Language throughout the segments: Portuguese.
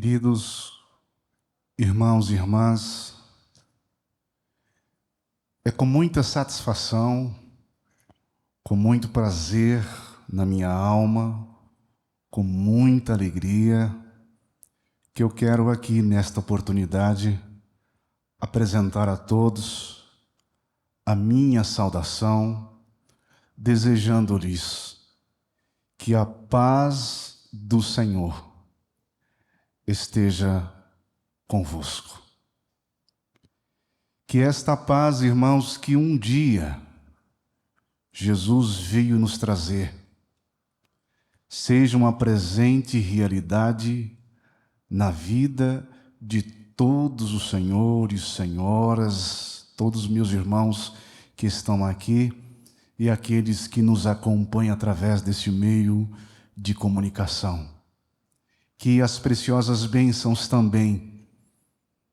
Queridos irmãos e irmãs, é com muita satisfação, com muito prazer na minha alma, com muita alegria, que eu quero aqui nesta oportunidade apresentar a todos a minha saudação, desejando-lhes que a paz do Senhor esteja convosco. Que esta paz, irmãos, que um dia Jesus veio nos trazer, seja uma presente realidade na vida de todos os senhores, senhoras, todos os meus irmãos que estão aqui e aqueles que nos acompanham através desse meio de comunicação. Que as preciosas bênçãos também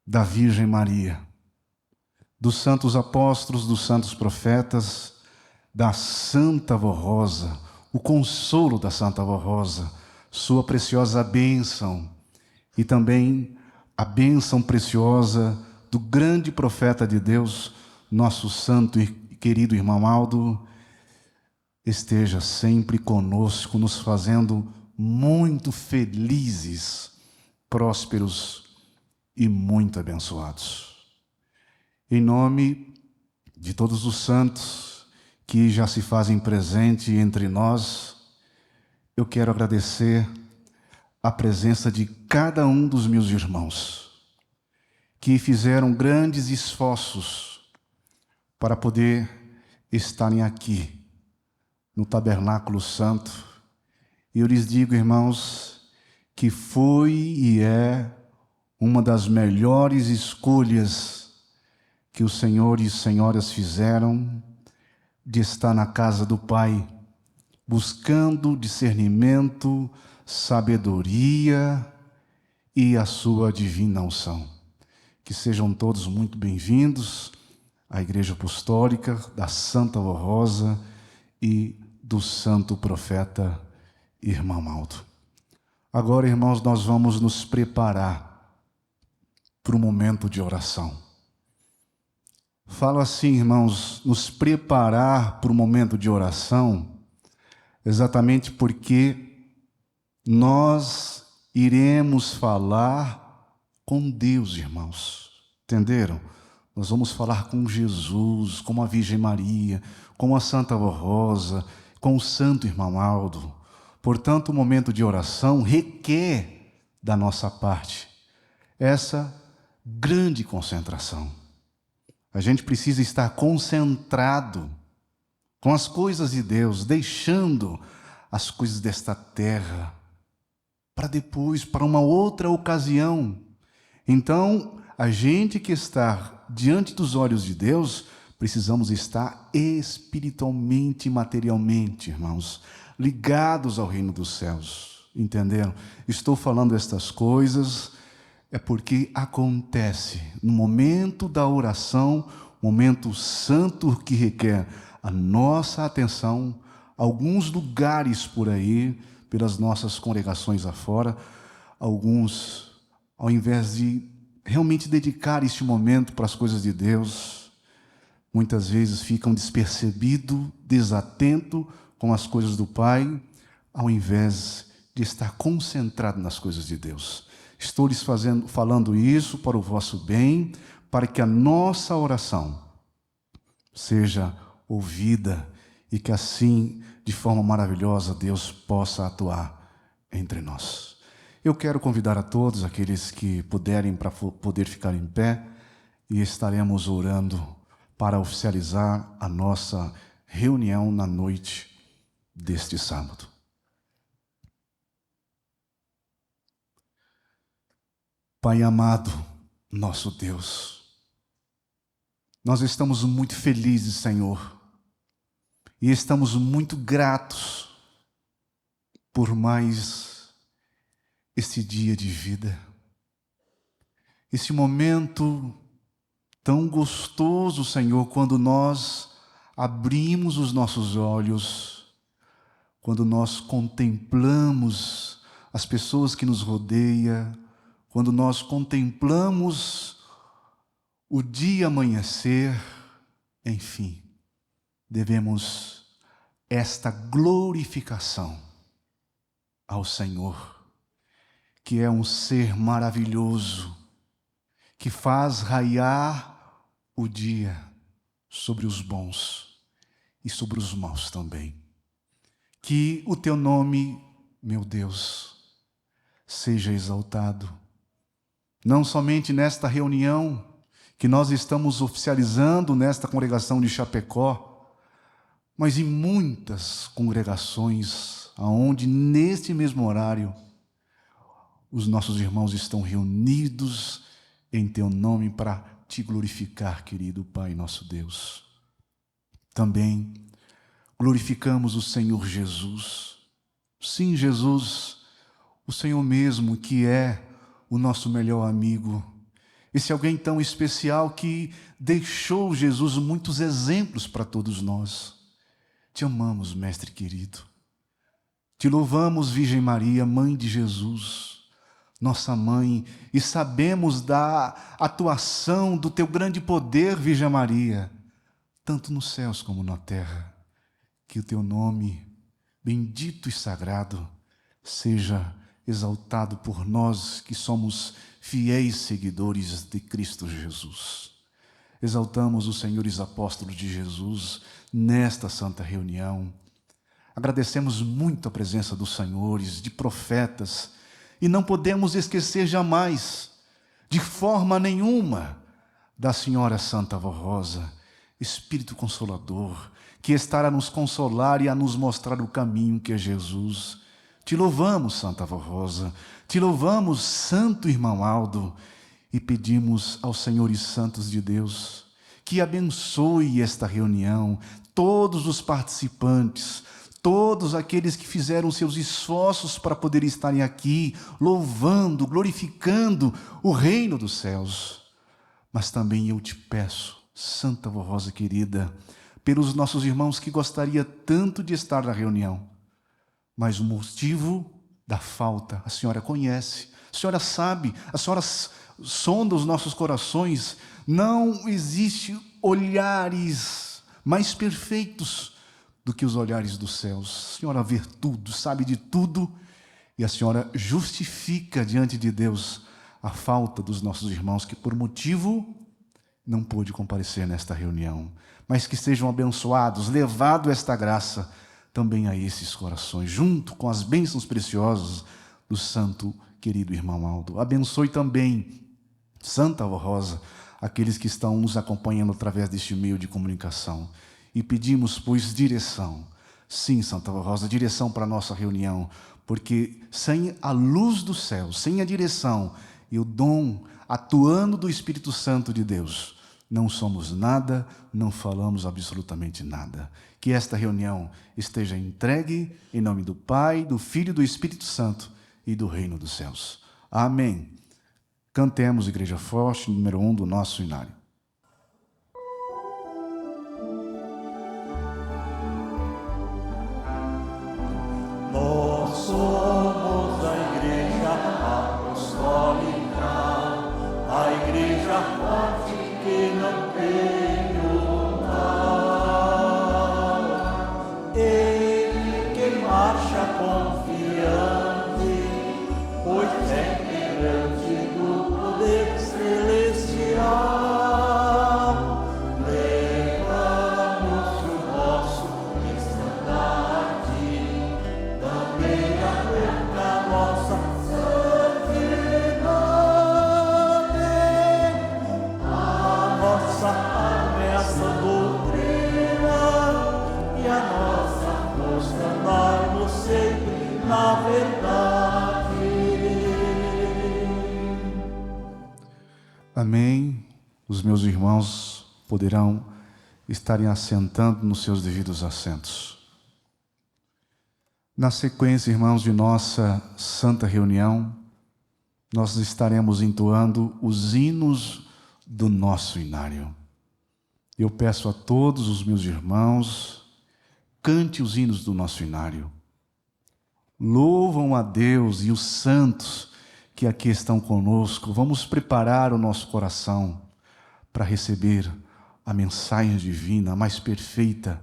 da Virgem Maria, dos santos apóstolos, dos santos profetas, da Santa Avó Rosa, o consolo da Santa Avó Rosa, sua preciosa bênção, e também a bênção preciosa do grande profeta de Deus, nosso santo e querido irmão Aldo, esteja sempre conosco, nos fazendo muito felizes, prósperos e muito abençoados. Em nome de todos os santos que já se fazem presente entre nós, eu quero agradecer a presença de cada um dos meus irmãos que fizeram grandes esforços para poder estarem aqui no Tabernáculo Santo. E eu lhes digo, irmãos, que foi e é uma das melhores escolhas que os senhores e senhoras fizeram de estar na casa do Pai, buscando discernimento, sabedoria e a sua divina unção. Que sejam todos muito bem-vindos à Igreja Apostólica da Santa Avó Rosa e do Santo Profeta Irmão Aldo. Agora, irmãos, nós vamos nos preparar para o momento de oração. Falo assim, irmãos, nos preparar para o momento de oração, exatamente porque nós iremos falar com Deus, irmãos. Entenderam? Nós vamos falar com Jesus, com a Virgem Maria, com a Santa Avó Rosa, com o Santo Irmão Aldo. Portanto, o momento de oração requer da nossa parte essa grande concentração. A gente precisa estar concentrado com as coisas de Deus, deixando as coisas desta terra para depois, para uma outra ocasião. Então, a gente que está diante dos olhos de Deus, precisamos estar espiritualmente e materialmente, irmãos, ligados ao reino dos céus. Entenderam? Estou falando estas coisas é porque acontece no momento da oração, momento santo que requer a nossa atenção. Alguns lugares por aí, pelas nossas congregações afora, alguns, ao invés de realmente dedicar este momento para as coisas de Deus, muitas vezes ficam despercebidos, desatentos com as coisas do Pai, ao invés de estar concentrado nas coisas de Deus. Estou lhes falando isso para o vosso bem, para que a nossa oração seja ouvida e que assim, de forma maravilhosa, Deus possa atuar entre nós. Eu quero convidar a todos, aqueles que puderem, para poder ficar em pé, e estaremos orando para oficializar a nossa reunião na noite deste sábado. Pai amado, nosso Deus, nós estamos muito felizes, Senhor, e estamos muito gratos por mais esse dia de vida, esse momento tão gostoso, Senhor, quando nós abrimos os nossos olhos, quando nós contemplamos as pessoas que nos rodeiam, quando nós contemplamos o dia amanhecer, enfim, devemos esta glorificação ao Senhor, que é um ser maravilhoso, que faz raiar o dia sobre os bons e sobre os maus também. Que o teu nome, meu Deus, seja exaltado, não somente nesta reunião que nós estamos oficializando nesta congregação de Chapecó, mas em muitas congregações, aonde neste mesmo horário os nossos irmãos estão reunidos em teu nome para te glorificar, querido Pai nosso Deus. Também glorificamos o Senhor Jesus. Sim, Jesus, o Senhor mesmo que é o nosso melhor amigo. Esse alguém tão especial que deixou, Jesus, muitos exemplos para todos nós. Te amamos, Mestre querido. Te louvamos, Virgem Maria, Mãe de Jesus, nossa Mãe, e sabemos da atuação do teu grande poder, Virgem Maria, tanto nos céus como na terra. Que o teu nome, bendito e sagrado, seja exaltado por nós que somos fiéis seguidores de Cristo Jesus. Exaltamos os senhores apóstolos de Jesus nesta santa reunião. Agradecemos muito a presença dos senhores, de profetas, e não podemos esquecer jamais, de forma nenhuma, da Senhora Santa Avó Rosa, Espírito Consolador, que estará a nos consolar e a nos mostrar o caminho que é Jesus. Te louvamos, Santa Avó Rosa, te louvamos, Santo Irmão Aldo, e pedimos aos senhores santos de Deus que abençoe esta reunião, todos os participantes, todos aqueles que fizeram seus esforços para poder estarem aqui, louvando, glorificando o reino dos céus. Mas também eu te peço, Santa Avó Rosa querida, pelos nossos irmãos que gostaria tanto de estar na reunião, mas o motivo da falta a senhora conhece, a senhora sabe, a senhora sonda os nossos corações. Não existe olhares mais perfeitos do que os olhares dos céus. A senhora vê tudo, sabe de tudo, e a senhora justifica diante de Deus a falta dos nossos irmãos que por motivo não pôde comparecer nesta reunião, mas que sejam abençoados, levado esta graça também a esses corações, junto com as bênçãos preciosas do santo querido irmão Aldo. Abençoe também, Santa Avó Rosa, aqueles que estão nos acompanhando através deste meio de comunicação. E pedimos, pois, direção. Sim, Santa Avó Rosa, direção para a nossa reunião, porque sem a luz do céu, sem a direção e o dom atuando do Espírito Santo de Deus, não somos nada, não falamos absolutamente nada. Que esta reunião esteja entregue em nome do Pai, do Filho e do Espírito Santo e do reino dos céus. Amém. Cantemos, Igreja Forte, número 1 do nosso hinário. Nós somos a Igreja Apostólica, a Igreja forte que não tem o mal. Ele que marcha confiante, pois é grande do poder celestial. Levamos o nosso estandarte, também a nossa santidade. A nossa alma é a sã doutrina, e a nossa força andar-nos sempre na verdade. Amém. Os meus irmãos poderão estarem assentando nos seus devidos assentos. Na sequência, irmãos, de nossa santa reunião, nós estaremos entoando os hinos do nosso hinário. Eu peço a todos os meus irmãos, cante os hinos do nosso hinário. Louvam a Deus e os santos que aqui estão conosco, vamos preparar o nosso coração para receber a mensagem divina, a mais perfeita,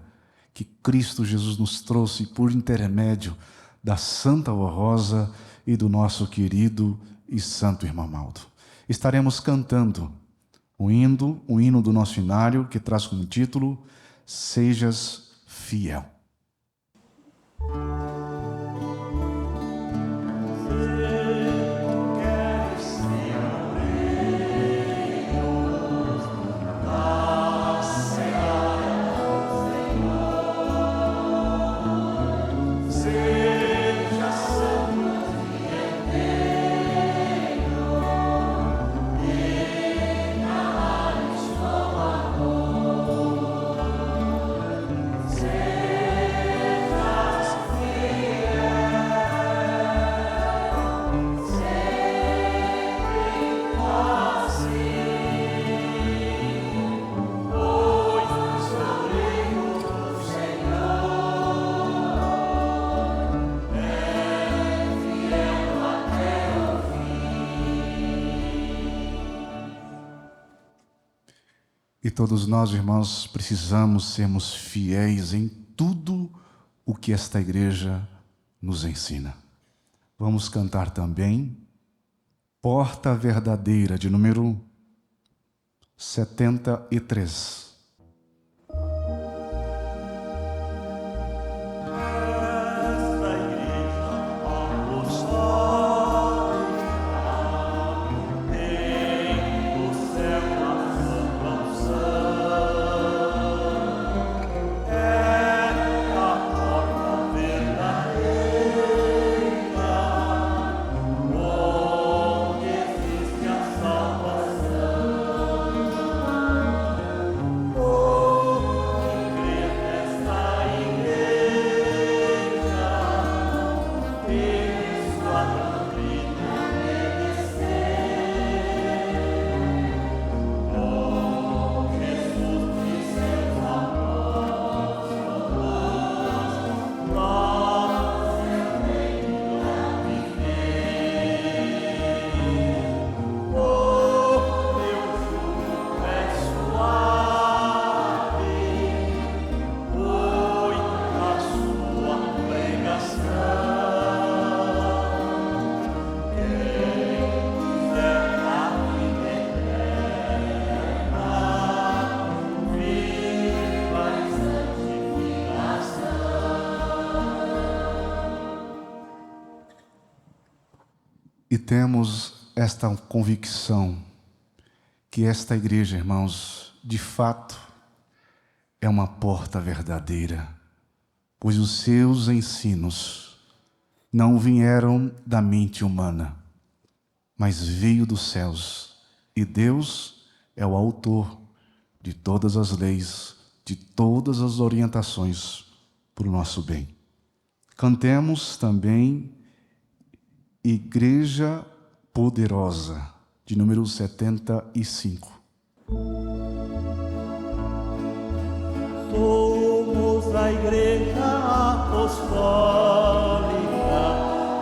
que Cristo Jesus nos trouxe por intermédio da Santa Rosa e do nosso querido e santo irmão Maldo. Estaremos cantando um hino do nosso inário, que traz como título Sejas Fiel. E todos nós, irmãos, precisamos sermos fiéis em tudo o que esta igreja nos ensina. Vamos cantar também Porta Verdadeira, de número 73. E temos esta convicção que esta igreja, irmãos, de fato é uma porta verdadeira, pois os seus ensinos não vieram da mente humana, mas veio dos céus. E Deus é o autor de todas as leis, de todas as orientações para o nosso bem. Cantemos também Igreja Poderosa, de número 75. Somos a Igreja Apostólica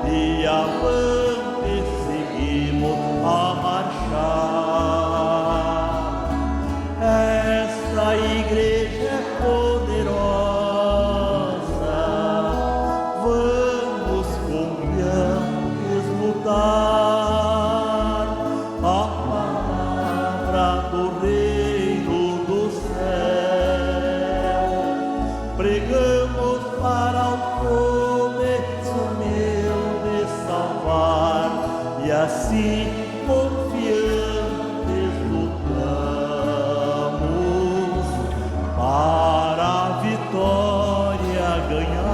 e avante seguimos a marchar. Esta Igreja é poderosa, vamos confiantes lutar a palavra do Reino do céu. Pregamos para o começo meu de salvar, e assim confiantes lutamos para a vitória ganhar.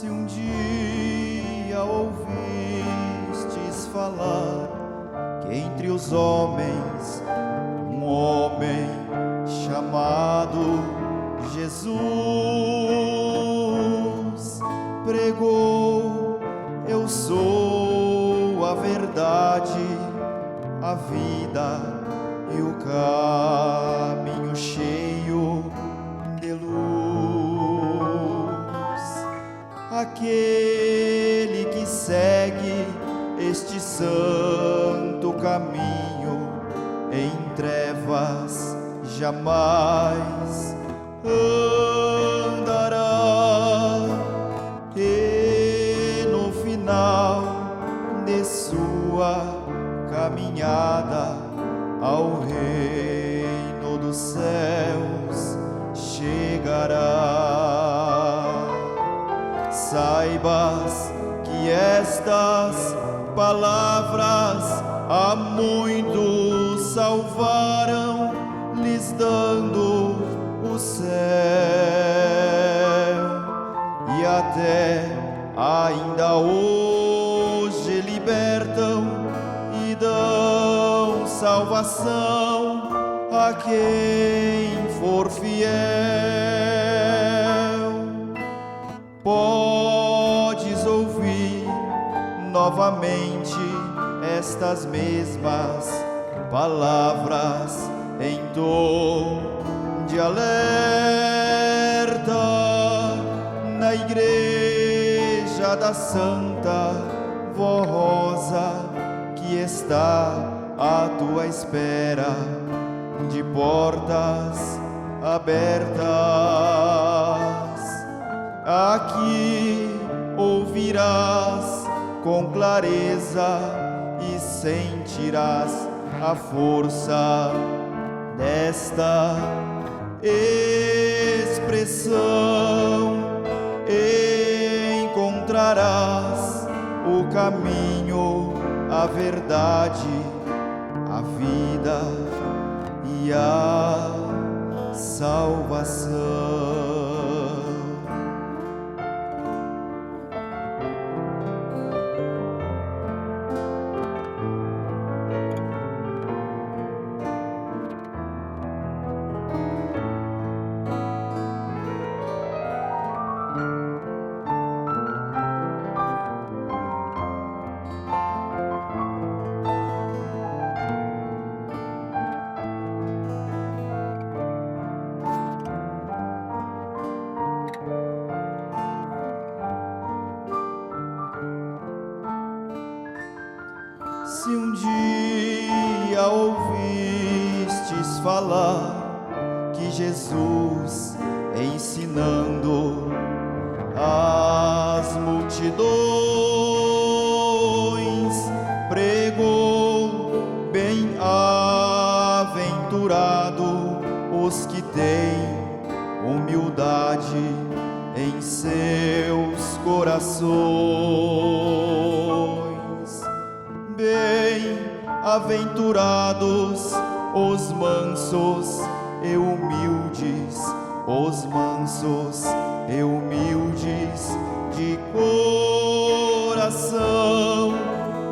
Se um dia ouvistes falar que entre os homens um homem chamado Jesus pregou: eu sou a verdade, a vida e o caminho cheio de luz. Aquele que segue este santo caminho em trevas jamais andará, e no final de sua caminhada ao reino dos céus chegará. Saibas que estas palavras a muitos salvaram, lhes dando o céu, e até ainda hoje libertam e dão salvação a quem for fiel. Podes ouvir novamente estas mesmas palavras em tom de alerta na igreja da Santa Voz Rosa, que está à tua espera de portas abertas. Aqui ouvirás com clareza e sentirás a força desta expressão. Encontrarás o caminho, a verdade, a vida e a salvação. Se um dia ouvistes falar que Jesus, ensinando as multidões, pregou: bem-aventurado os que têm humildade em seus corações. Bem-aventurados os mansos e humildes, os mansos e humildes de coração,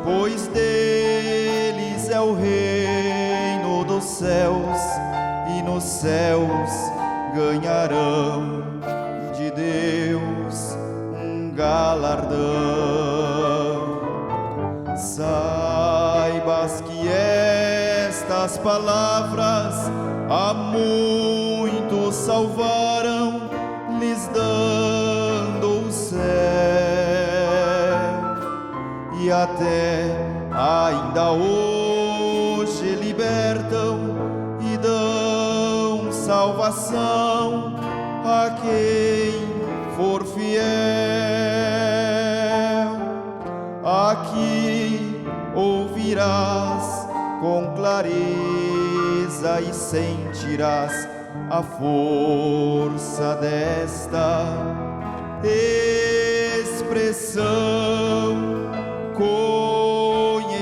pois deles é o reino dos céus, e nos céus ganharão de Deus um galardão. Saibas que estas palavras a muitos salvaram, lhes dando o céu, e até ainda hoje libertam e dão salvação a quem for fiel. Aqui ouvirás com clareza e sentirás a força desta expressão.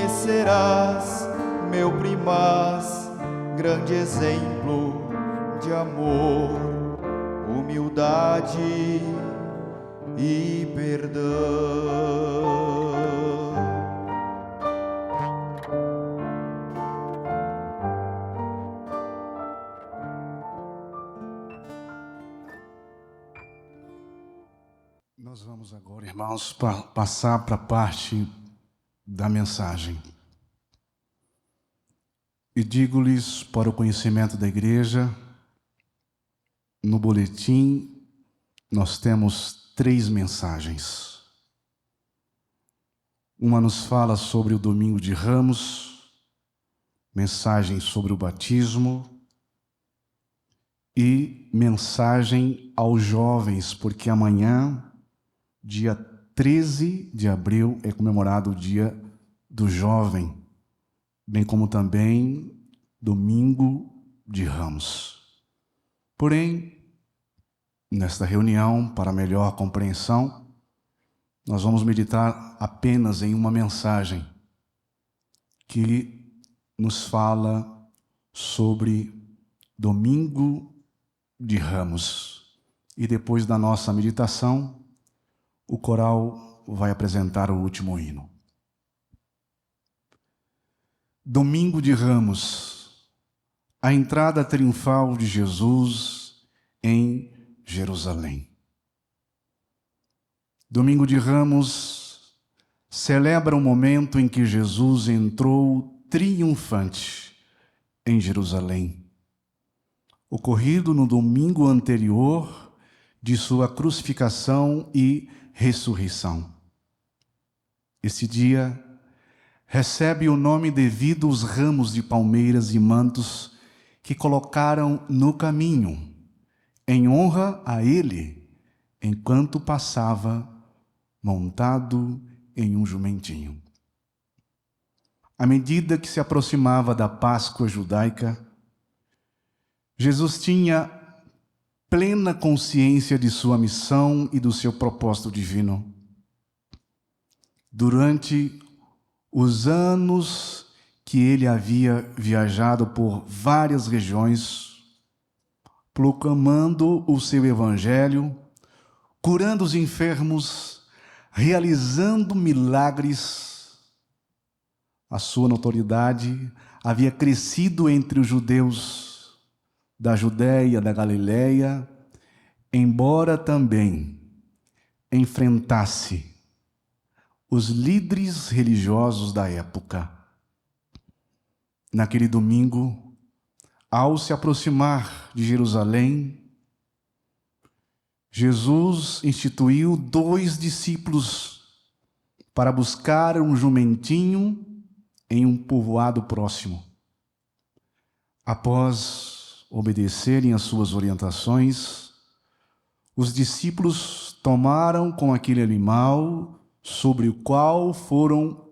Conhecerás, meu primaz, grande exemplo de amor, humildade e perdão. Nós vamos agora, irmãos, passar para a parte da mensagem. E digo-lhes, para o conhecimento da igreja, no boletim nós temos 3 mensagens. Uma nos fala sobre o Domingo de Ramos, mensagem sobre o batismo e mensagem aos jovens, porque amanhã, dia 13 de abril, é comemorado o Dia do Jovem, bem como também Domingo de Ramos. Porém, nesta reunião, para melhor compreensão, nós vamos meditar apenas em uma mensagem que nos fala sobre Domingo de Ramos. E depois da nossa meditação, o coral vai apresentar o último hino. Domingo de Ramos, a entrada triunfal de Jesus em Jerusalém. Domingo de Ramos celebra o momento em que Jesus entrou triunfante em Jerusalém, ocorrido no domingo anterior de sua crucificação e ressurreição. Esse dia recebe o nome devido aos ramos de palmeiras e mantos que colocaram no caminho, em honra a ele, enquanto passava montado em um jumentinho. À medida que se aproximava da Páscoa judaica, Jesus tinha plena consciência de sua missão e do seu propósito divino. Durante os anos que ele havia viajado por várias regiões, proclamando o seu evangelho, curando os enfermos, realizando milagres, a sua notoriedade havia crescido entre os judeus da Judéia, da Galileia, embora também enfrentasse os líderes religiosos da época. Naquele domingo, ao se aproximar de Jerusalém, Jesus instituiu 2 discípulos para buscar um jumentinho em um povoado próximo. Após obedecerem às suas orientações, os discípulos tomaram com aquele animal sobre o qual foram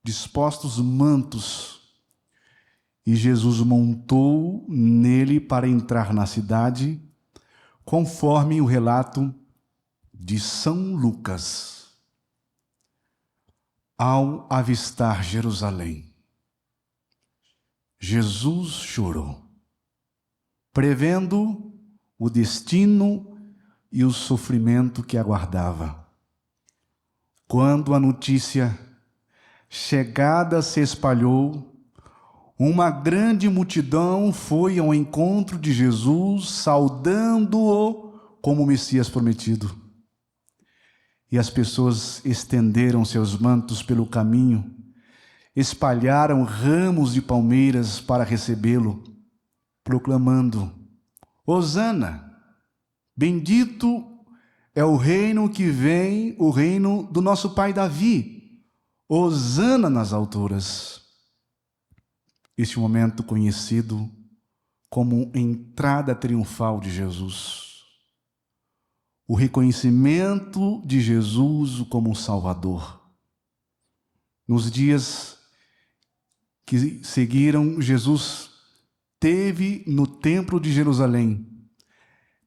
dispostos mantos, e Jesus montou nele para entrar na cidade, conforme o relato de São Lucas. Ao avistar Jerusalém, Jesus chorou, prevendo o destino e o sofrimento que aguardava. Quando a notícia chegada se espalhou, uma grande multidão foi ao encontro de Jesus, saudando-o como o Messias prometido. E as pessoas estenderam seus mantos pelo caminho, espalharam ramos de palmeiras para recebê-lo, proclamando: Hosana, bendito é o reino que vem, o reino do nosso pai Davi. Hosana nas alturas. Este momento conhecido como entrada triunfal de Jesus. O reconhecimento de Jesus como Salvador. Nos dias que seguiram, Jesus esteve no Templo de Jerusalém,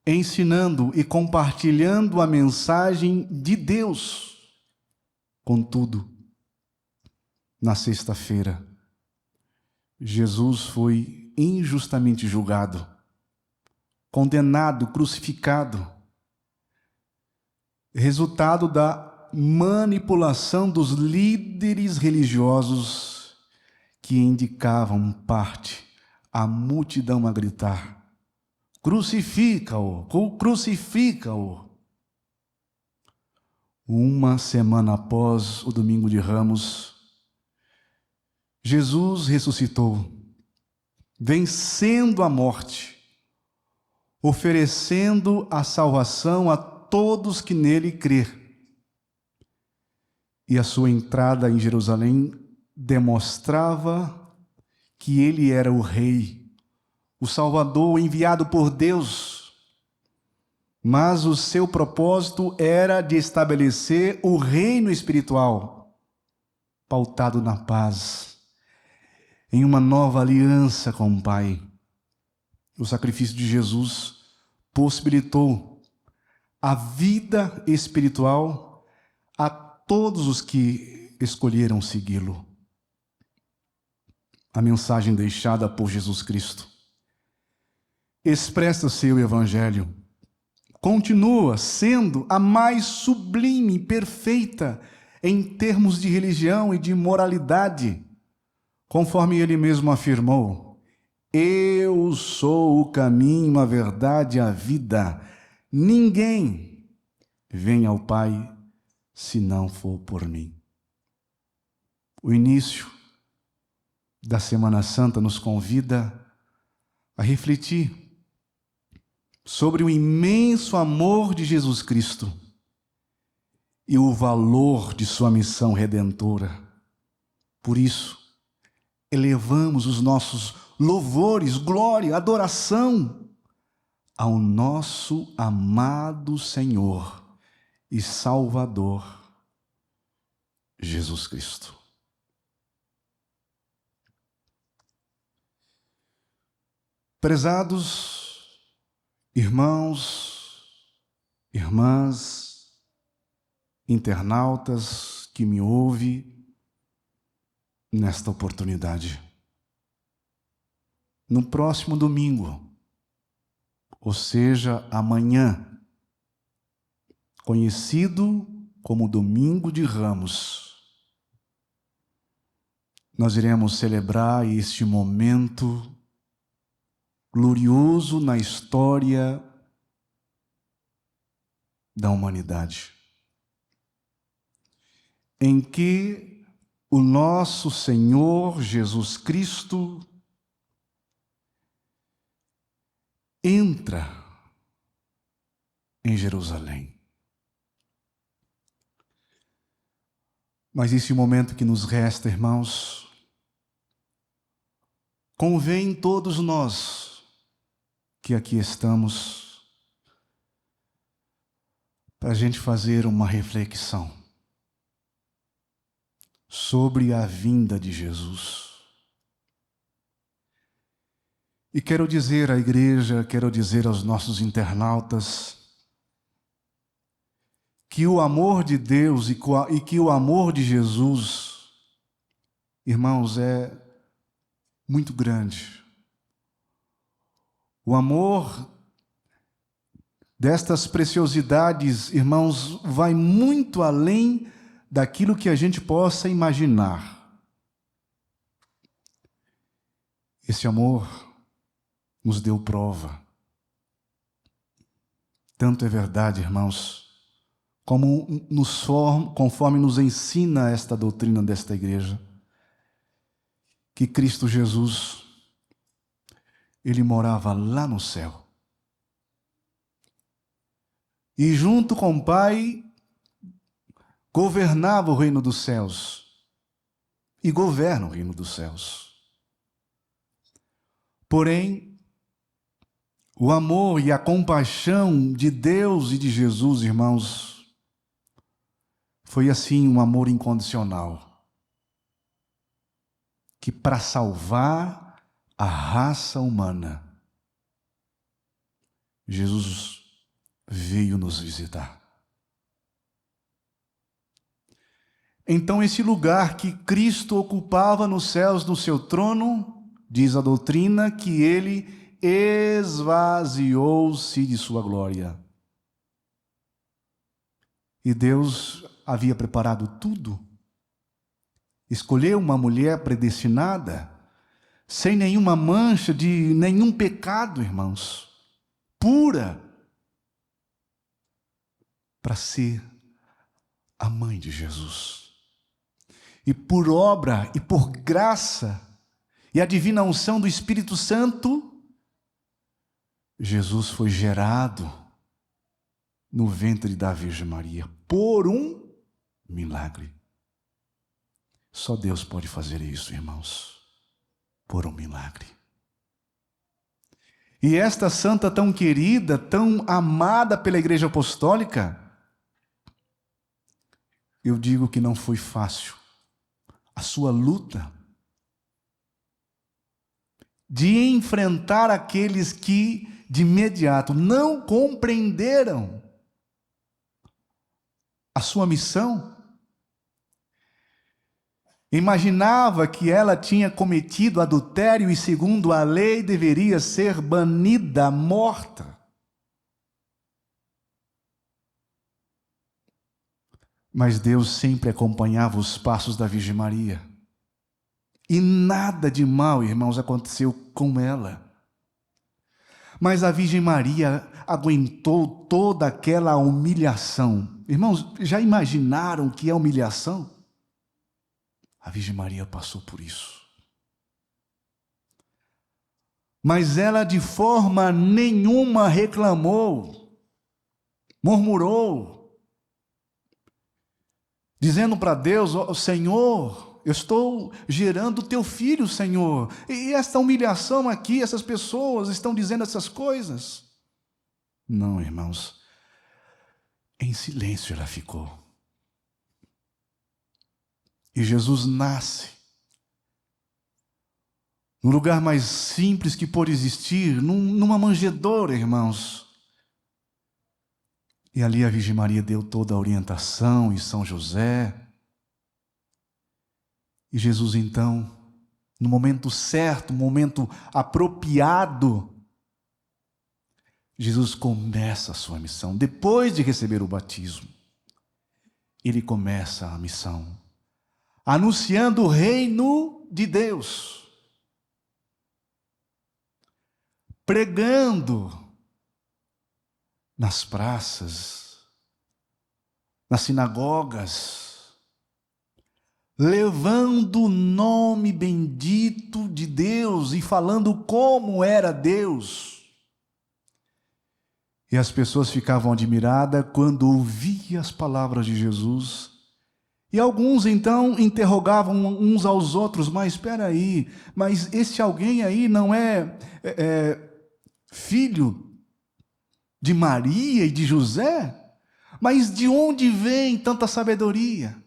ensinando e compartilhando a mensagem de Deus. Contudo, na sexta-feira, Jesus foi injustamente julgado, condenado, crucificado. resultado da manipulação dos líderes religiosos que indicavam parte a multidão a gritar: crucifica-o, crucifica-o. Uma semana após o Domingo de Ramos, Jesus ressuscitou, vencendo a morte, oferecendo a salvação a todos que nele crêem. E a sua entrada em Jerusalém demonstrava que ele era o Rei, o Salvador enviado por Deus. Mas o seu propósito era de estabelecer o reino espiritual, pautado na paz, em uma nova aliança com o Pai. O sacrifício de Jesus possibilitou a vida espiritual a todos os que escolheram segui-lo. A mensagem deixada por Jesus Cristo expressa seu evangelho, continua sendo a mais sublime e perfeita em termos de religião e de moralidade, conforme ele mesmo afirmou: eu sou o caminho, a verdade e a vida. Ninguém vem ao Pai se não for por mim. O início da Semana Santa nos convida a refletir sobre o imenso amor de Jesus Cristo e o valor de sua missão redentora. Por isso, elevamos os nossos louvores, glória, adoração ao nosso amado Senhor e Salvador, Jesus Cristo. Prezados irmãos, irmãs, internautas que me ouvem nesta oportunidade. No próximo domingo, ou seja, amanhã, conhecido como Domingo de Ramos, nós iremos celebrar este momento glorioso na história da humanidade, em que o nosso Senhor Jesus Cristo entra em Jerusalém. Mas esse momento que nos resta, irmãos, convém todos nós que aqui estamos, para a gente fazer uma reflexão sobre a vinda de Jesus. E quero dizer à igreja, quero dizer aos nossos internautas, que o amor de Deus e que o amor de Jesus, irmãos, é muito grande. O amor destas preciosidades, irmãos, vai muito além daquilo que a gente possa imaginar. Esse amor nos deu prova. Tanto é verdade, irmãos, conforme nos ensina esta doutrina desta igreja, que Cristo Jesus, ele morava lá no céu. E junto com o Pai, governava o reino dos céus. E governa o reino dos céus. Porém, o amor e a compaixão de Deus e de Jesus, irmãos, foi assim um amor incondicional, que para salvar a raça humana, Jesus veio nos visitar. Então, esse lugar que Cristo ocupava nos céus, no seu trono, diz a doutrina que ele esvaziou-se de sua glória. E Deus havia preparado tudo. Escolheu uma mulher predestinada, sem nenhuma mancha de nenhum pecado, irmãos, pura, para ser a mãe de Jesus. E por obra e por graça e a divina unção do Espírito Santo, Jesus foi gerado no ventre da Virgem Maria por um milagre. Só Deus pode fazer isso, irmãos, por um milagre. E esta santa tão querida, tão amada pela Igreja Apostólica, eu digo que não foi fácil a sua luta de enfrentar aqueles que de imediato não compreenderam a sua missão. Imaginava que ela tinha cometido adultério e, segundo a lei, deveria ser banida, morta. Mas Deus sempre acompanhava os passos da Virgem Maria. E nada de mal, irmãos, aconteceu com ela. Mas a Virgem Maria aguentou toda aquela humilhação. Irmãos, já imaginaram o que é humilhação? A Virgem Maria passou por isso. Mas ela de forma nenhuma reclamou, murmurou, dizendo para Deus: oh, Senhor, eu estou gerando teu filho, Senhor, e esta humilhação aqui, essas pessoas estão dizendo essas coisas. Não, irmãos, em silêncio ela ficou. E Jesus nasce no lugar mais simples que pôde existir, numa manjedoura, irmãos. E ali a Virgem Maria deu toda a orientação, e São José. E Jesus, então, no momento certo, no momento apropriado, Jesus começa a sua missão. Depois de receber o batismo, ele começa a missão, anunciando o reino de Deus, pregando nas praças, nas sinagogas, levando o nome bendito de Deus e falando como era Deus. E as pessoas ficavam admiradas quando ouviam as palavras de Jesus. E alguns então interrogavam uns aos outros: mas espera aí, mas esse alguém aí não é filho de Maria e de José? Mas de onde vem tanta sabedoria?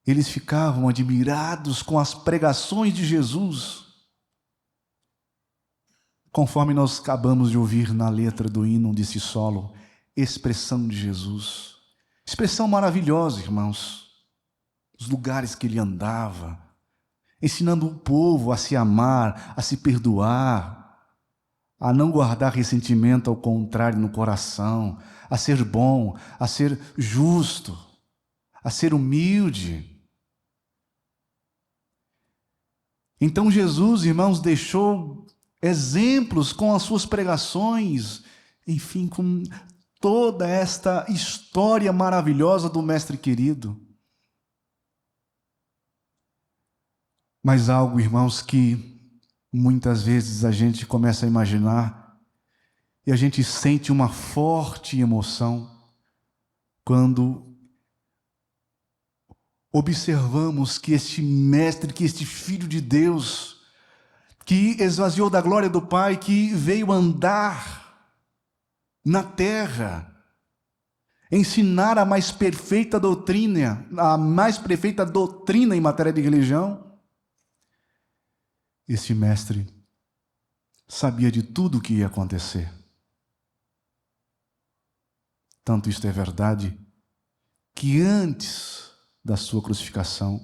Eles ficavam admirados com as pregações de Jesus, conforme nós acabamos de ouvir na letra do hino desse solo, expressão de Jesus. Expressão maravilhosa, irmãos. Os lugares que ele andava, ensinando o povo a se amar, a se perdoar, a não guardar ressentimento ao contrário no coração, a ser bom, a ser justo, a ser humilde. Então Jesus, irmãos, deixou exemplos com as suas pregações, enfim, com toda esta história maravilhosa do Mestre querido. Mas algo, irmãos, que muitas vezes a gente começa a imaginar e a gente sente uma forte emoção quando observamos que este Mestre, que este Filho de Deus, que esvaziou da glória do Pai, que veio andar na terra, ensinar a mais perfeita doutrina em matéria de religião. Este mestre sabia de tudo o que ia acontecer. Tanto isto é verdade, que antes da sua crucificação,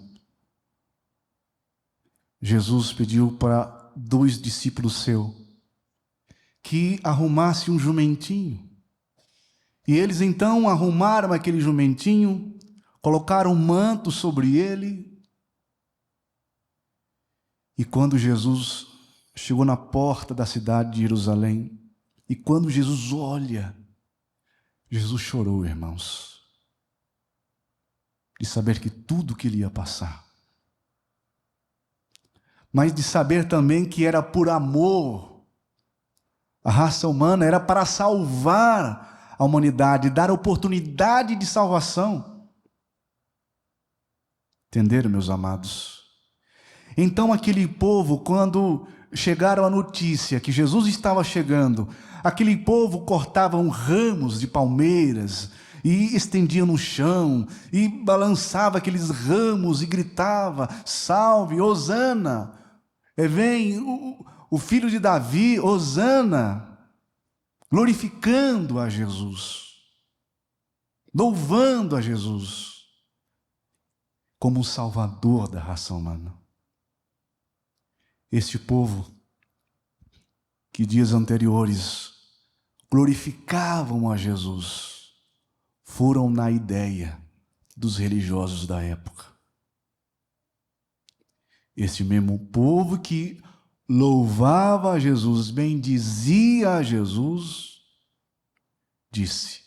Jesus pediu para 2 discípulos seus que arrumasse um jumentinho E eles então arrumaram aquele jumentinho, colocaram um manto sobre ele. E quando Jesus chegou na porta da cidade de Jerusalém, e quando Jesus olha, Jesus chorou, irmãos, de saber que tudo que ele ia passar, mas de saber também que era por amor. A raça humana era para salvar a humanidade, dar oportunidade de salvação. Entenderam, meus amados? Então aquele povo, quando chegaram a notícia que Jesus estava chegando, aquele povo cortavam ramos de palmeiras e estendia no chão, e balançava aqueles ramos e gritava: salve, Hosana, vem o filho de Davi, Hosana, glorificando a Jesus, louvando a Jesus como o Salvador da raça humana. Este povo, que dias anteriores glorificavam a Jesus, foram na ideia dos religiosos da época. Este mesmo povo que louvava a Jesus, bendizia a Jesus, disse: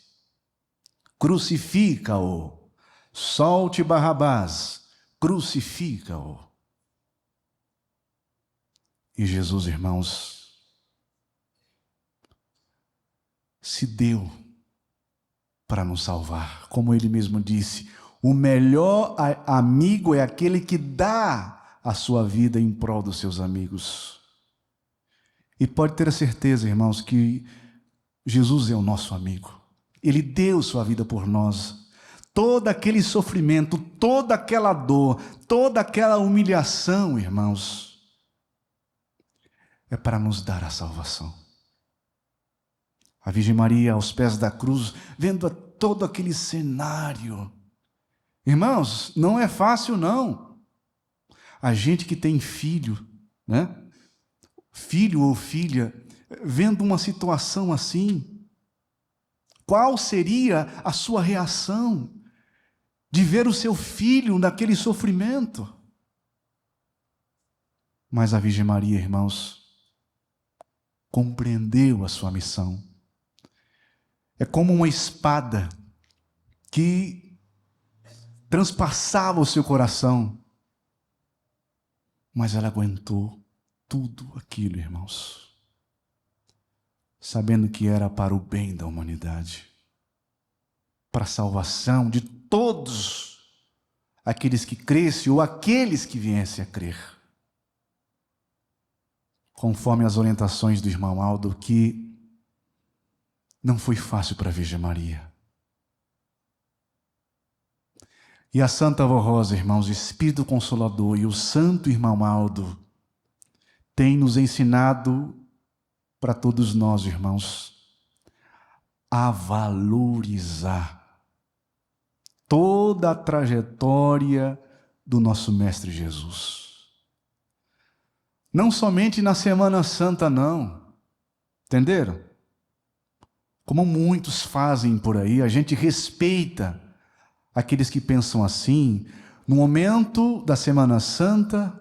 crucifica-o, solte Barrabás, crucifica-o. E Jesus, irmãos, se deu para nos salvar. Como ele mesmo disse, o melhor amigo é aquele que dá a sua vida em prol dos seus amigos. E pode ter a certeza, irmãos, que Jesus é o nosso amigo. Ele deu sua vida por nós. Todo aquele sofrimento, toda aquela dor, toda aquela humilhação, irmãos, é para nos dar a salvação. A Virgem Maria aos pés da cruz, vendo todo aquele cenário. Irmãos, não é fácil não. A gente que tem filho, né? Filho ou filha, vendo uma situação assim, qual seria a sua reação de ver o seu filho naquele sofrimento? Mas a Virgem Maria, irmãos, compreendeu a sua missão. É como uma espada que transpassava o seu coração, mas ela aguentou tudo aquilo, irmãos, sabendo que era para o bem da humanidade, para a salvação de todos aqueles que crescem ou aqueles que viessem a crer. Conforme as orientações do irmão Aldo, que não foi fácil para a Virgem Maria. E a Santa Avó Rosa, irmãos, o Espírito Consolador e o Santo Irmão Aldo têm nos ensinado para todos nós, irmãos, a valorizar toda a trajetória do nosso Mestre Jesus. Não somente na Semana Santa, não. Entenderam? Como muitos fazem por aí, a gente respeita aqueles que pensam assim. No momento da Semana Santa,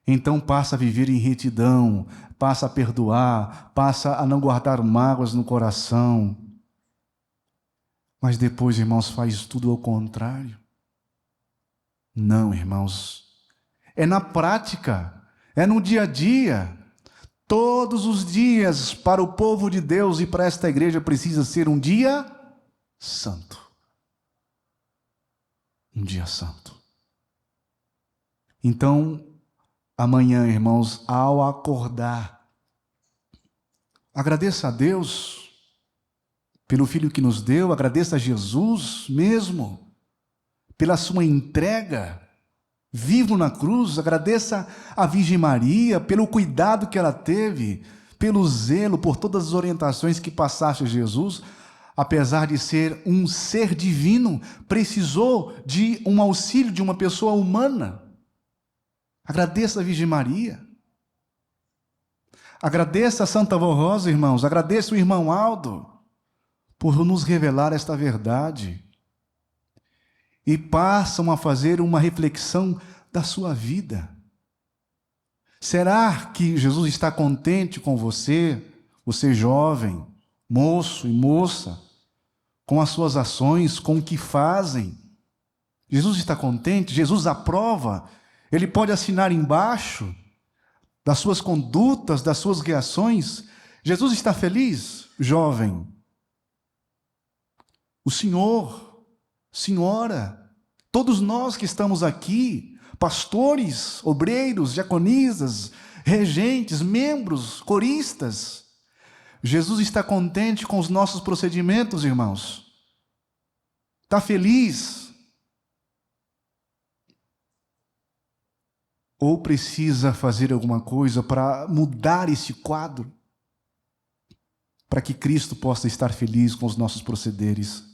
então passa a viver em retidão, passa a perdoar, passa a não guardar mágoas no coração. Mas depois, irmãos, faz tudo ao contrário. Não, irmãos. É na prática. É no dia a dia. Todos os dias para o povo de Deus e para esta igreja precisa ser um dia santo. Um dia santo. Então, amanhã, irmãos, ao acordar, agradeça a Deus pelo Filho que nos deu, agradeça a Jesus mesmo pela sua entrega vivo na cruz, agradeça a Virgem Maria pelo cuidado que ela teve, pelo zelo, por todas as orientações que passaste a Jesus. Apesar de ser um ser divino, precisou de um auxílio de uma pessoa humana. Agradeça a Virgem Maria. Agradeça a Santa Avó Rosa, irmãos. Agradeça o irmão Aldo por nos revelar esta verdade e passam a fazer uma reflexão da sua vida. Será que Jesus está contente com você, você jovem, moço e moça, com as suas ações, com o que fazem? Jesus está contente? Jesus aprova? Ele pode assinar embaixo das suas condutas, das suas reações? Jesus está feliz, jovem? O senhor, senhora, todos nós que estamos aqui, pastores, obreiros, diaconisas, regentes, membros, coristas, Jesus está contente com os nossos procedimentos, irmãos? Está feliz? Ou precisa fazer alguma coisa para mudar esse quadro? Para que Cristo possa estar feliz com os nossos procederes?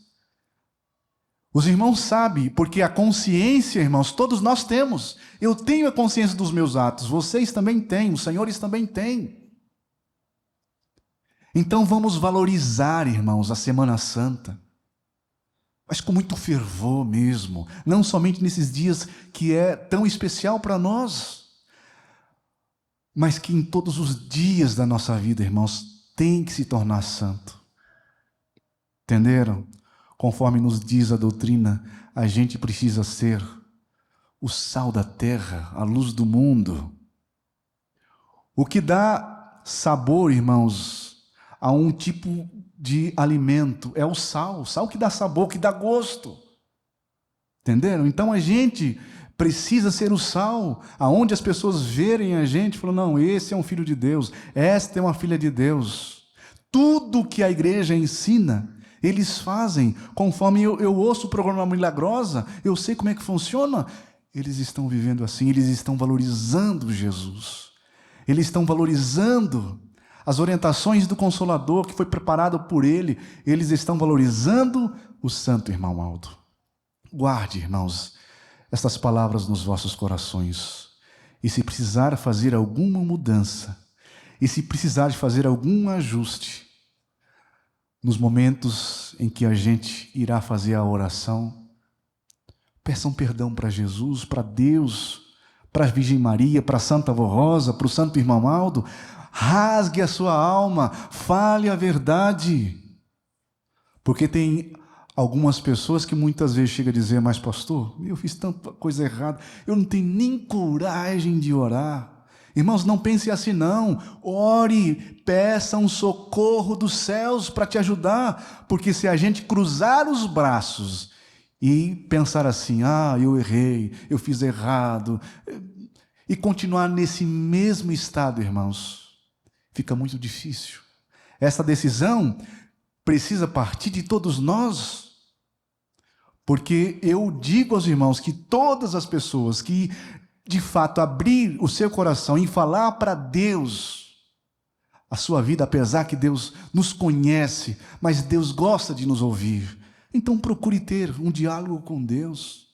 Os irmãos sabem, porque a consciência, irmãos, todos nós temos. Eu tenho a consciência dos meus atos, vocês também têm, os senhores também têm. Então vamos valorizar, irmãos, a Semana Santa, mas com muito fervor mesmo, não somente nesses dias que é tão especial para nós, mas que em todos os dias da nossa vida, irmãos, tem que se tornar santo. Entenderam? Conforme nos diz a doutrina, a gente precisa ser o sal da terra, a luz do mundo. O que dá sabor, irmãos, a um tipo de alimento é o sal que dá sabor, que dá gosto. Entenderam? Então a gente precisa ser o sal, aonde as pessoas verem a gente, falam, não, esse é um filho de Deus, esta é uma filha de Deus. Tudo que a igreja ensina, eles fazem, conforme eu ouço o programa Milagrosa, eu sei como é que funciona. Eles estão vivendo assim, eles estão valorizando Jesus. Eles estão valorizando as orientações do Consolador que foi preparado por Ele. Eles estão valorizando o Santo Irmão Aldo. Guarde, irmãos, estas palavras nos vossos corações. E se precisar fazer alguma mudança, e se precisar de fazer algum ajuste, nos momentos em que a gente irá fazer a oração, peçam perdão para Jesus, para Deus, para a Virgem Maria, para a Santa Avó Rosa, para o Santo Irmão Aldo. Rasgue a sua alma, fale a verdade. Porque tem algumas pessoas que muitas vezes chegam a dizer, mas pastor, eu fiz tanta coisa errada, eu não tenho nem coragem de orar. Irmãos, não pense assim não, ore, peça um socorro dos céus para te ajudar, porque se a gente cruzar os braços e pensar assim, eu errei, eu fiz errado, e continuar nesse mesmo estado, irmãos, fica muito difícil. Essa decisão precisa partir de todos nós, porque eu digo aos irmãos que todas as pessoas que de fato abrir o seu coração e falar para Deus a sua vida, apesar que Deus nos conhece, mas Deus gosta de nos ouvir. Então procure ter um diálogo com Deus.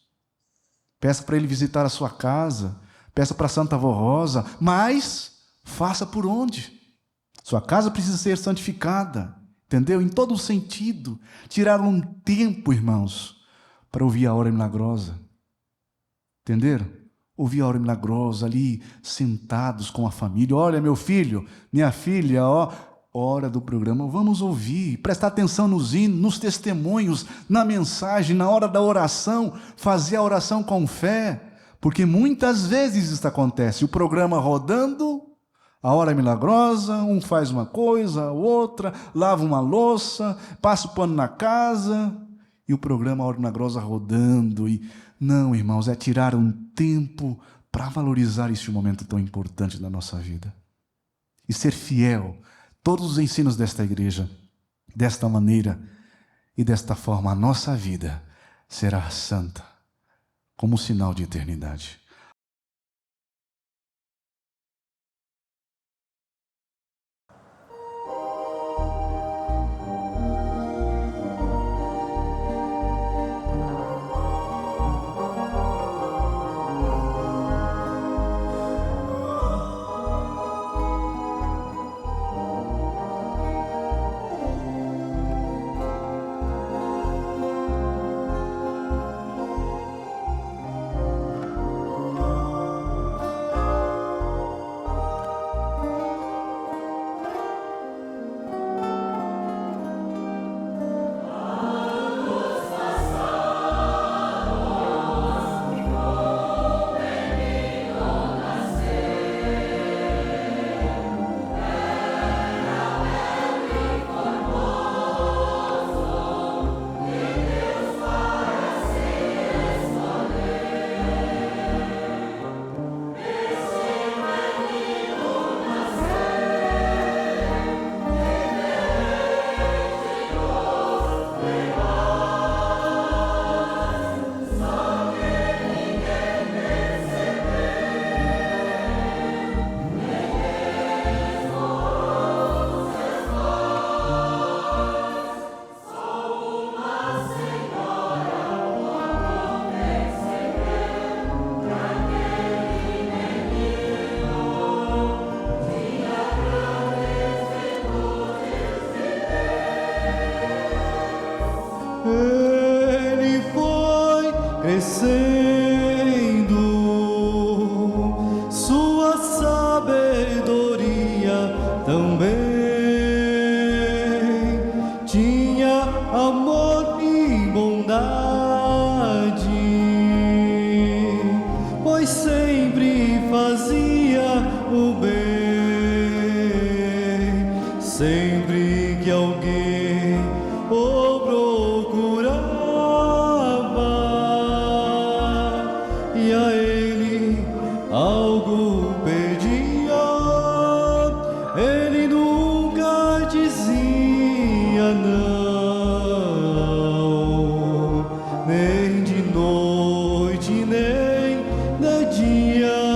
Peça para Ele visitar a sua casa, peça para Santa Avó Rosa, mas faça por onde? Sua casa precisa ser santificada, entendeu? Em todo o sentido. Tirar um tempo, irmãos, para ouvir a hora milagrosa. Entenderam? Ouvir a hora milagrosa ali, sentados com a família. Olha, meu filho, minha filha, hora do programa, vamos ouvir, prestar atenção nos hinos, nos testemunhos, na mensagem, na hora da oração, fazer a oração com fé, porque muitas vezes isso acontece, o programa rodando, a hora milagrosa, um faz uma coisa, outra, lava uma louça, passa o pano na casa, e o programa a hora milagrosa rodando, não, irmãos, é tirar um tempo para valorizar este momento tão importante da nossa vida. E ser fiel, todos os ensinos desta igreja, desta maneira e desta forma, a nossa vida será santa, como sinal de eternidade. crescendo, sua sabedoria também tinha amor e bondade, pois sempre fazia o bem, sempre que alguém o procurava e a ele algo pedia, ele nunca dizia não, nem de noite nem de dia.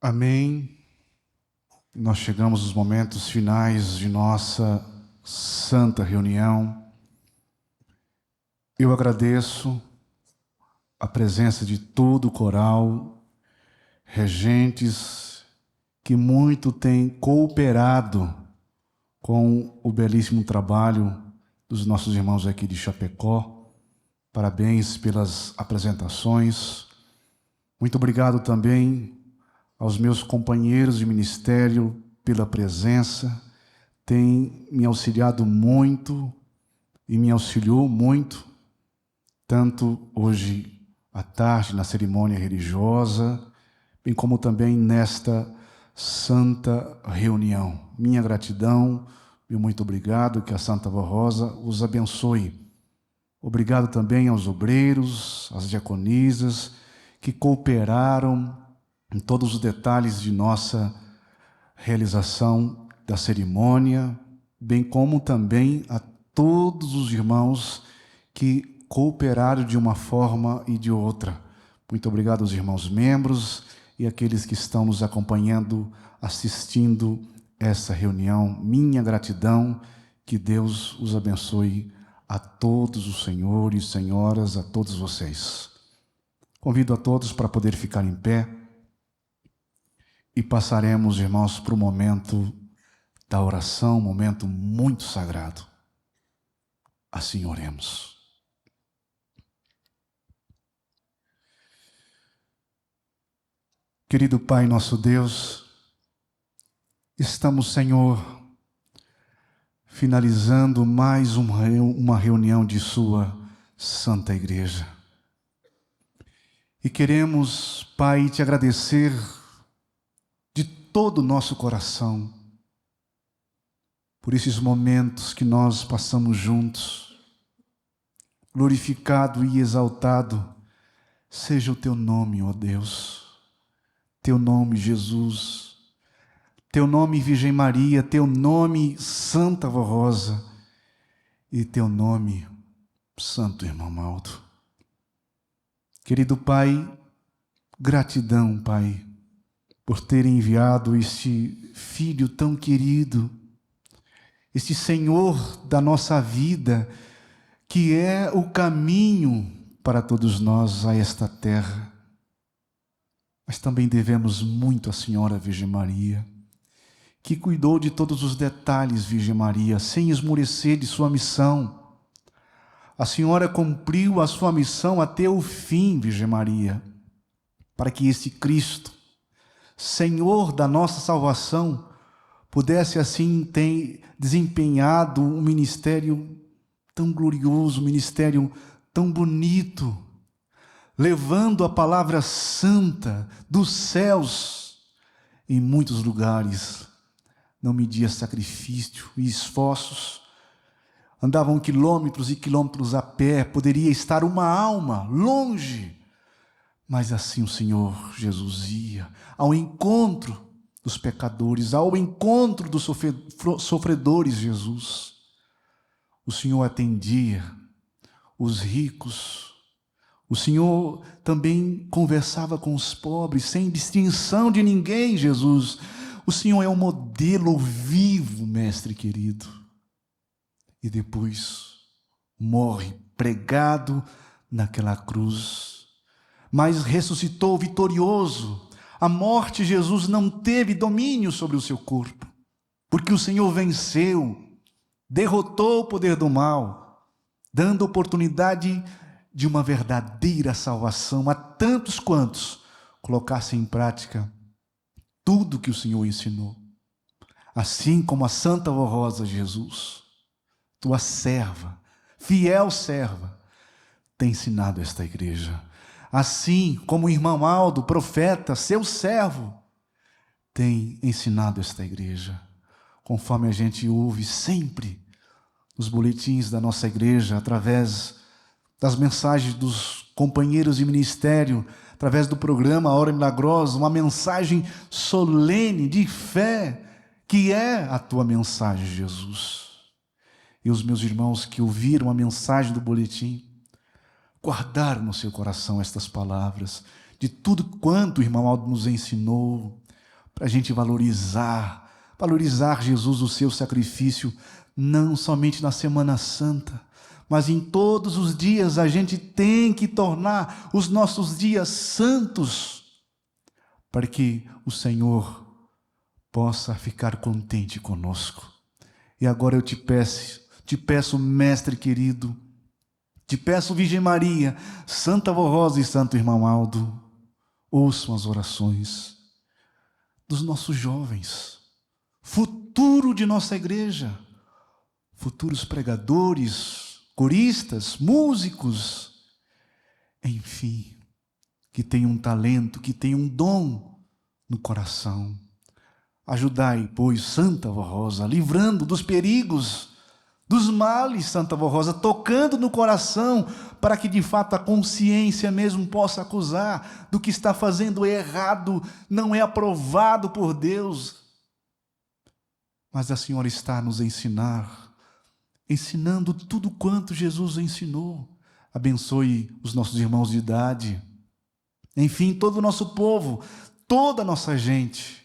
Amém. Nós chegamos aos momentos finais de nossa santa reunião. Eu agradeço a presença de todo o coral, regentes que muito têm cooperado com o belíssimo trabalho dos nossos irmãos aqui de Chapecó. Parabéns pelas apresentações. Muito obrigado também aos meus companheiros de ministério pela presença. Tem me auxiliado muito e me auxiliou muito, tanto hoje à tarde na cerimônia religiosa, bem como também nesta santa reunião. Minha gratidão e muito obrigado, que a Santa Vó Rosa os abençoe. Obrigado também aos obreiros, às diaconisas, que cooperaram em todos os detalhes de nossa realização da cerimônia, bem como também a todos os irmãos que cooperaram de uma forma e de outra. Muito obrigado aos irmãos membros e aqueles que estão nos acompanhando, assistindo essa reunião. Minha gratidão, que Deus os abençoe a todos os senhores, senhoras, a todos vocês. Convido a todos para poder ficar em pé e passaremos, irmãos, para o momento da oração, um momento muito sagrado. Assim oremos. Querido Pai, nosso Deus, estamos, Senhor, finalizando mais uma reunião de Sua Santa Igreja. E queremos, Pai, Te agradecer de todo o nosso coração por esses momentos que nós passamos juntos. Glorificado e exaltado seja o Teu nome, ó Deus. Teu nome, Jesus. Teu nome, Virgem Maria. Teu nome, Santa Vó Rosa. E Teu nome, Santo Irmão Maldo. Querido Pai, gratidão, Pai, por ter enviado este Filho tão querido, este Senhor da nossa vida, que é o caminho para todos nós a esta terra. Mas também devemos muito à Senhora Virgem Maria, que cuidou de todos os detalhes, Virgem Maria, sem esmorecer de sua missão. A Senhora cumpriu a sua missão até o fim, Virgem Maria, para que este Cristo, Senhor da nossa salvação, pudesse assim ter desempenhado um ministério tão glorioso, um ministério tão bonito, levando a palavra santa dos céus em muitos lugares. Não media sacrifício e esforços, andavam quilômetros e quilômetros a pé, poderia estar uma alma longe, mas assim o Senhor Jesus ia ao encontro dos pecadores, ao encontro dos sofredores. Jesus, o Senhor atendia os ricos, o Senhor também conversava com os pobres, sem distinção de ninguém. Jesus, o Senhor é um modelo vivo, mestre querido. E depois morre pregado naquela cruz, mas ressuscitou vitorioso. A morte, Jesus não teve domínio sobre o seu corpo, porque o Senhor venceu, derrotou o poder do mal, dando oportunidade de uma verdadeira salvação a tantos quantos colocassem em prática tudo que o Senhor ensinou. Assim como a Santa Vó Rosa, Jesus, tua serva, fiel serva, tem ensinado esta igreja. Assim como o irmão Aldo, profeta, seu servo, tem ensinado esta igreja. Conforme a gente ouve sempre nos boletins da nossa igreja, através das mensagens dos companheiros de ministério, através do programa A Hora Milagrosa, uma mensagem solene de fé, que é a tua mensagem, Jesus. E os meus irmãos que ouviram a mensagem do boletim, guardaram no seu coração estas palavras, de tudo quanto o irmão Aldo nos ensinou, para a gente valorizar Jesus, o seu sacrifício, não somente na Semana Santa, mas em todos os dias. A gente tem que tornar os nossos dias santos, para que o Senhor possa ficar contente conosco. E agora eu te peço, Mestre querido, te peço, Virgem Maria, Santa Avó Rosa e Santo Irmão Aldo, ouçam as orações dos nossos jovens, futuro de nossa igreja, futuros pregadores, coristas, músicos, enfim, que tenham um talento, que tenham um dom no coração. Ajudai, pois, Santa Avó Rosa, livrando dos perigos, dos males, Santa Avó Rosa, tocando no coração, para que de fato a consciência mesmo possa acusar do que está fazendo errado, não é aprovado por Deus. Mas a Senhora está a nos ensinando tudo quanto Jesus ensinou. Abençoe os nossos irmãos de idade, enfim, todo o nosso povo, toda a nossa gente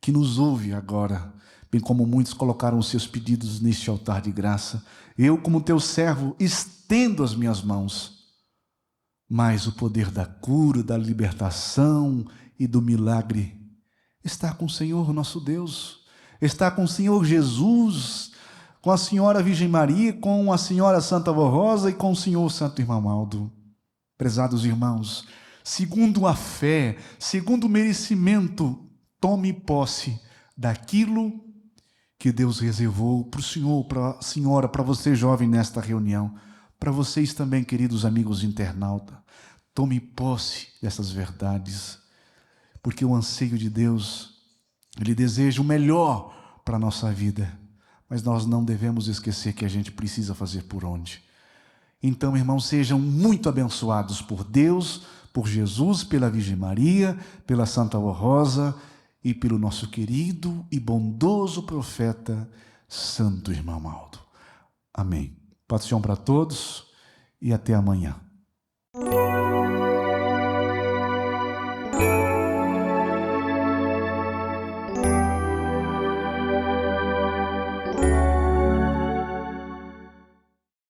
que nos ouve agora, bem como muitos colocaram os seus pedidos neste altar de graça. Eu, como teu servo, estendo as minhas mãos, mas o poder da cura, da libertação e do milagre está com o Senhor nosso Deus, está com o Senhor Jesus, com a Senhora Virgem Maria, com a Senhora Santa Avó Rosa e com o Senhor Santo Irmão Aldo. Prezados irmãos, segundo a fé, segundo o merecimento, tome posse daquilo que Deus reservou para o Senhor, para a Senhora, para você jovem nesta reunião, para vocês também, queridos amigos internautas. Tome posse dessas verdades, porque o anseio de Deus, Ele deseja o melhor para a nossa vida, mas nós não devemos esquecer que a gente precisa fazer por onde. Então, irmãos, sejam muito abençoados por Deus, por Jesus, pela Virgem Maria, pela Santa Avó Rosa e pelo nosso querido e bondoso profeta Santo Irmão Aldo. Amém. Paz do Senhor para todos e até amanhã.